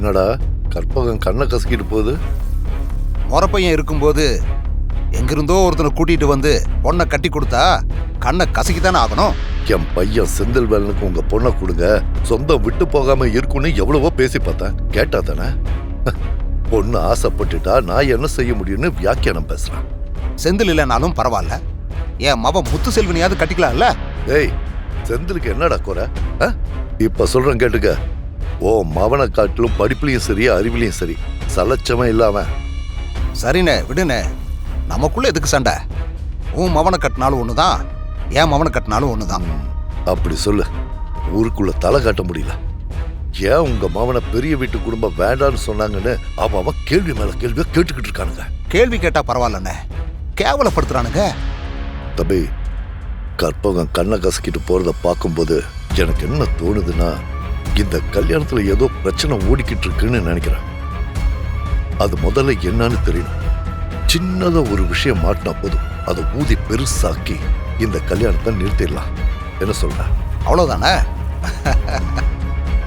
என்னடா கற்பகம் கண்ணை கசக்கிட்டு போகுது? முறப்பையன் இருக்கும்போது எங்கிருந்தோ ஒருத்தனை கூட்டிட்டு வந்து பொண்ணை கட்டி கொடுத்தா கண்ணை கசக்கித்தானே ஆகணும். என் பையன் செந்தில்வேலனுக்கு உங்க பொண்ணை கொடுங்க, சொந்தம் விட்டு போகாம இருக்குன்னு எவ்வளவோ பேசி பார்த்தேன். கேட்டா தானே? பொண்ணு ஆசைப்பட்டுட்டா நான் என்ன செய்ய முடியும்னு வியாக்கியானம் பேசுறான். செந்தில் இல்லைனாலும் பரவாயில்ல, என் மவன் முத்து செல்வனையாவது கட்டிக்கலாம்ல. ஏய், செந்திலுக்கு என்னடா குறை? இப்ப சொல்றேன் கேட்டுக்க. ஓ மவனை காட்டிலும் படிப்புலயும் சரி அறிவிலையும் சரி சலச்சமே இல்லாம. சரிண்ணே விடுண்ணே, நமக்குள்ள எதுக்கு சண்டை? உன் மவனை கட்டினாலும் ஒண்ணுதான், என் மவனை கட்டினாலும் ஒண்ணுதான். அப்படி சொல்லு. ஊருக்குள்ள தலை காட்ட முடியல. ஏன் உங்க மவனை பெரிய வீட்டு குடும்பம் வேண்டான்னு சொன்னாங்கன்னு அவன் கேள்வி மேல கேள்வியா கேட்டுக்கிட்டு இருக்கானுங்க. கேள்வி கேட்டா பரவாயில்லண்ணே, கேவலப்படுத்துறானுங்க. தம்பி, கற்பகம் கண்ணை கசக்கிட்டு போறத பார்க்கும்போது எனக்கு என்ன தோணுதுன்னா, இந்த கல்யாணத்துல ஏதோ பிரச்சனை ஓடிக்கிட்டு இருக்குன்னு நினைக்கிறேன். அது முதல்ல என்னன்னு தெரியணும். சின்னதா ஒரு விஷயம் மாட்டினா போதும், அதை ஊதி பெருசாக்கி இந்த கல்யாணத்தை நிறுத்திடலாம். என்ன சொல்ற? அவ்வளவுதானே?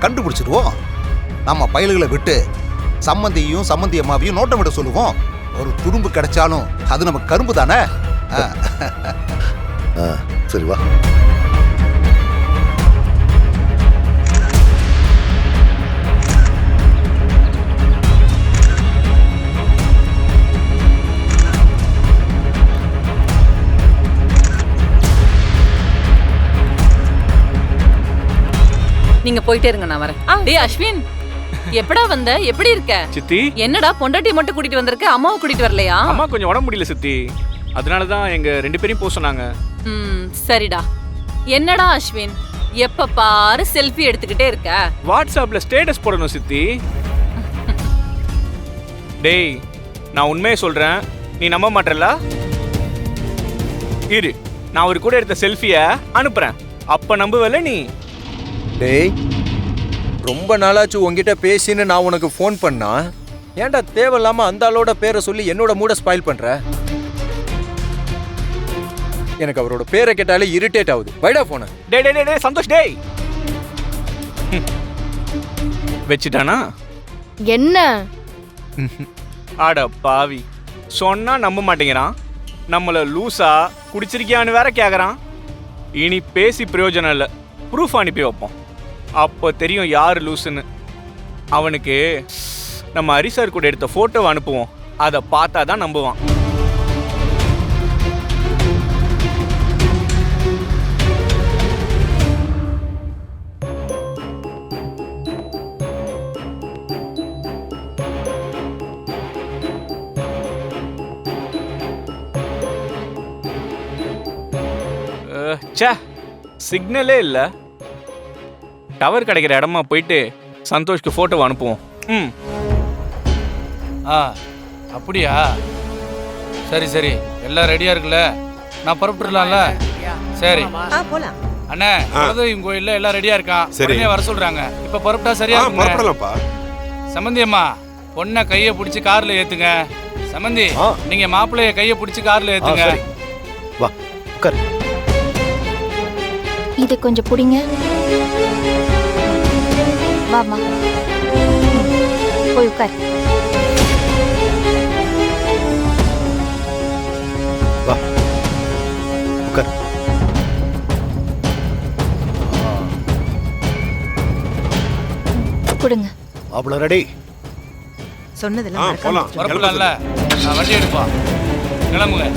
கண்டுபிடிச்சிடுவோம். நம்ம பயல்களை விட்டு சம்மந்தியையும் சம்மந்தி அம்மாவையும் நோட்டம் விட சொல்லுவோம். ஒரு துரும்பு கிடைச்சாலும் அது நம்ம கரும்பு தானே. சரி வா. நீங்க போயிட்டே இருங்க, நான் வரேன். டேய் அஸ்வின், எப்படா வந்த? எப்படி இருக்க சித்தி? என்னடா பொண்டாட்டி மட்டும் கூட்டிட்டு வந்திருக்க, அம்மாவை கூட்டிட்டு வரலையா? அம்மா கொஞ்சம் உடம்பு முடியல சித்தி, அதனாலதான் எங்க 2 பேரையும் போக சொன்னாங்க. சரிடா. என்னடா அஸ்வின், எப்ப பாரு செல்ஃபி எடுத்துக்கிட்டே இருக்க? வாட்ஸ்அப்ல ஸ்டேட்டஸ் போடணும் சித்தி. டேய், நான் உண்மையை சொல்றேன், நீ நம்ப மாட்டல? இரு, நான் அவர் கூட எடுத்த செல்ஃபிய அனுப்புறேன், அப்ப நம்புவல நீ. டேய், ரொம்ப நாளாச்சு உங்ககிட்ட பேசின்னு நான் உனக்கு ஃபோன் பண்ணா, ஏன்டா தேவையில்லாம அந்த ஆளோட பேரை சொல்லி என்னோட மூட ஸ்பாயில் பண்ற? எனக்கு அவரோட பேரை கேட்டாலே இரிட்டேட் ஆகுது. வைடா போன. டேய் டேய் டேய் சந்தோஷ், டேய் வெச்சிட்டானா என்ன? ஆட பாவி, சொன்னா நம்ப மாட்டேங்கிறான். நம்மள லூசா குடிச்சிருக்கியான்னு வேற கேக்குறான். இனி பேசி பிரயோஜனம் இல்லை, ப்ரூஃப் அனுப்பி வைப்போம், அப்போ தெரியும் யாரு லூசுன்னு. அவனுக்கு நம்ம ஹரிசார் கூட எடுத்த போட்டோவை அனுப்புவோம், அதை பார்த்தா தான் நம்புவான். ச்சே, சிக்னலே இல்லை. டவர் கிடைக்கிற இடமா போயிட்டு சந்தோஷ்க்கு போட்டோ அனுப்புவோம். அப்படியா? சரி சரி, எல்லாம் ரெடியா இருக்குல்ல, நான் புறப்பட்டுலாம்ல? சரி போலாம் அண்ணே. குலதெய்வம் கோயில்ல எல்லாம் ரெடியா இருக்கான், உடனே வர சொல்றாங்க. இப்ப புறப்பட்டா சரியா இருக்குங்க. சம்பந்தி அம்மா, பொண்ணை கையை பிடிச்சி கார்ல ஏத்துங்க. சம்பந்தி, நீங்க மாப்பிள்ளைய கையை பிடிச்சி கார்ல ஏத்துங்க. வா உட்கார். இதை கொஞ்சம் புடிங்க. வாமா, போய் உட்கார். வா உட்கார். கொடுங்க. அவ்வளோ ரெடி. சொன்னதெல்லாம் புறப்படலாம்ல? வண்டி எடுப்பா, கிளம்புங்க.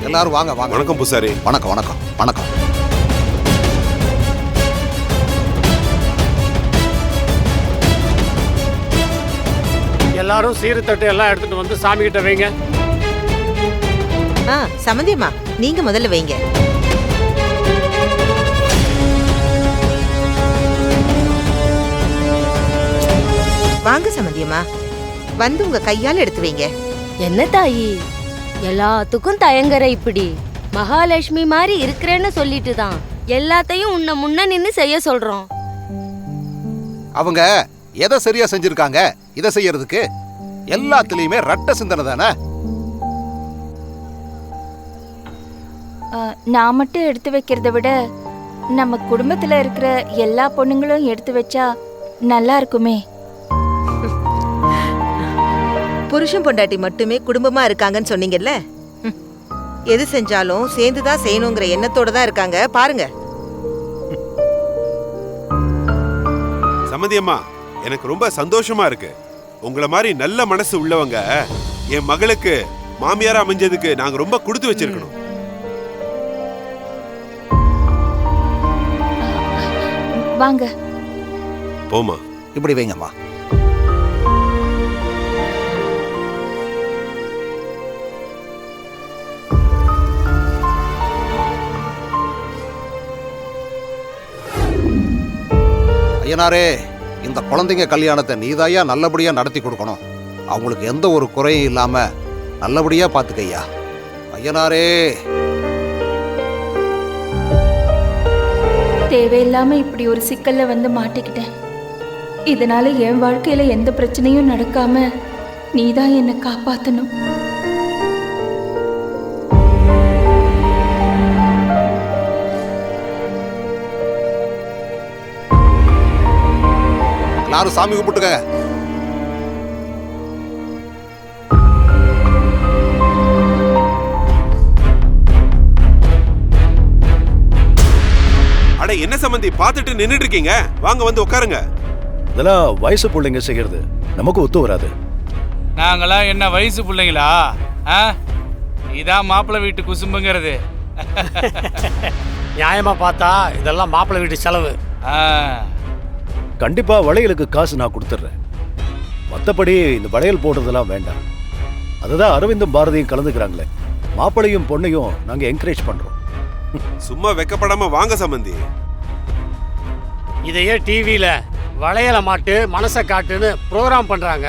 எல்லாரும் வாங்க வாங்க. வணக்கம் பூசாரி. வணக்கம் வணக்கம் வணக்கம். எல்லாரும் சீர்தட்டு எல்லாம் எடுத்துட்டு வந்து சாமி கிட்ட வைங்க. சம்மந்தியம்மா, நீங்க முதல்ல வைங்க. வாங்க சம்மந்தியம்மா, வந்து உங்க கையால எடுத்து வைங்க. என்ன தாயி, எல்லாத்துக்கும் தயங்கற இப்படி? மகாலட்சுமி மாதிரி இருக்கிறேன்னு சொல்லிட்டு தான் எல்லாத்தையும் உன்னை முன்ன நின்னு செய்ய சொல்றோம். அவங்க எதை சரியா செஞ்சிருக்காங்க இதை செய்யறதுக்கு? எல்லாத்துலயுமே ரட்ட சிந்தனை தானே. நான் மட்டும் எடுத்து வைக்கிறத விட நம்ம குடும்பத்துல இருக்கிற எல்லா பொண்ணுங்களும் எடுத்து வச்சா நல்லா இருக்குமே. புருஷன் பொண்டாட்டி மட்டுமே குடும்பமா இருக்காங்கன்னு சொன்னீங்கல்ல, எது செஞ்சாலும் சேர்ந்துதான் செய்யணுங்கிற எண்ணத்தோட தான் இருக்காங்க பாருங்க. சம்மந்தி அம்மா, எனக்கு ரொம்ப சந்தோஷமா இருக்கு. உங்களை மாதிரி நல்ல மனசு உள்ளவங்க என் மகளுக்கு மாமியாரா அமைஞ்சதுக்கு நாங்க ரொம்ப கொடுத்து வச்சிருக்கணும். வாங்க போமா. இப்படி வைங்கம்மா. ஐயனாரே, இந்த குழந்தைங்க கல்யாணத்தை நீதாயா நல்லபடியா நடத்தி கொடுக்கணும். அவங்களுக்கு எந்த ஒரு குறையும் இல்லாம நல்லபடியா பாத்துக்கையா. ஐயனாரே. தேவையில்லாம இப்படி ஒரு சிக்கல்ல வந்து மாட்டிக்கிட்டேன். இதனால என் வாழ்க்கையில எந்த பிரச்சனையும் நடக்காம நீதான் என்னை காப்பாத்தணும். எல்லாரும் சாமி கும்பிட்டுக்க. அட என்ன சம்மந்தி பார்த்துட்டு நின்னுட்டு இருக்கீங்க? வாங்க வந்து உட்காருங்க. இதெல்லாம் வயசு பிள்ளைங்க செய்யறது, நமக்கு ஒத்து வராது. நாங்களாம் என்ன வயசு பிள்ளைங்களா? இதான் மாப்பிள்ளை வீட்டு குசும்புங்கிறது. நியாயமா பார்த்தா இதெல்லாம் மாப்பிள்ளை வீட்டு செலவு. கண்டிப்பா வளையலுக்கு காசு நான் கொடுத்துட்றேன். மற்றபடி இந்த வளையல் போடுறதெல்லாம் வேண்டாம். அதுதான் அரவிந்தும் பாரதியும் கலந்துக்கிறாங்களே, மாப்பிள்ளையும் பொண்ணையும் நாங்க என்கரேஜ் பண்றோம். சும்மா வெக்கப்படாம வாங்க சம்மந்தி. இதையே டிவியில வளையல மாட்டு மனசை காட்டுன்னு ப்ரோக்ராம் பண்றாங்க.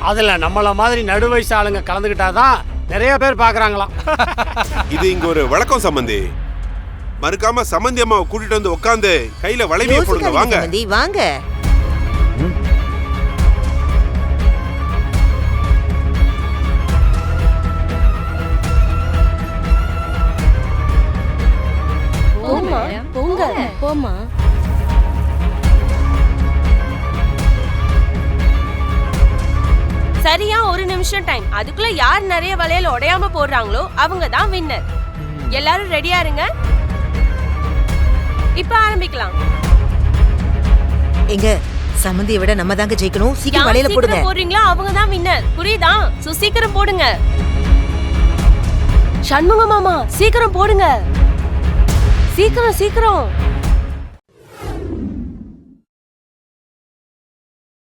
அதுல நம்மள மாதிரி நடுவயசு ஆளுங்க கலந்துக்கிட்டாதான் நிறைய பேர் பாக்குறாங்களாம். இது இங்க ஒரு வழக்கம் சம்மந்தி. மறுக்காம சம்மந்தி அம்மாவை கூட்டிட்டு வந்து உட்காந்து கையில வளைவிய போடுங்க. வாங்க வாங்க. போங்க போமா. சரியா ஒரு நிமிஷம் டைம். அதுக்குள்ள யார் நிறைய வளையல் உடையாம போடுறாங்களோ அவங்க தான் வின்னர். எல்லாரும் ரெடியா இருங்க. இப்ப ஆரம்பிக்கலாம். எங்க சம்மந்தியை விட நம்ம தாங்க ஜெயிக்கணும். சீக்கிரம் வளையல போடுங்க. போடுறீங்களா அவங்க தான் வின்னர். புரியுதா? சீக்கிரம் போடுங்க. சண்முக மாமா சீக்கிரம் போடுங்க. சீக்கிரம் சீக்கிரம்.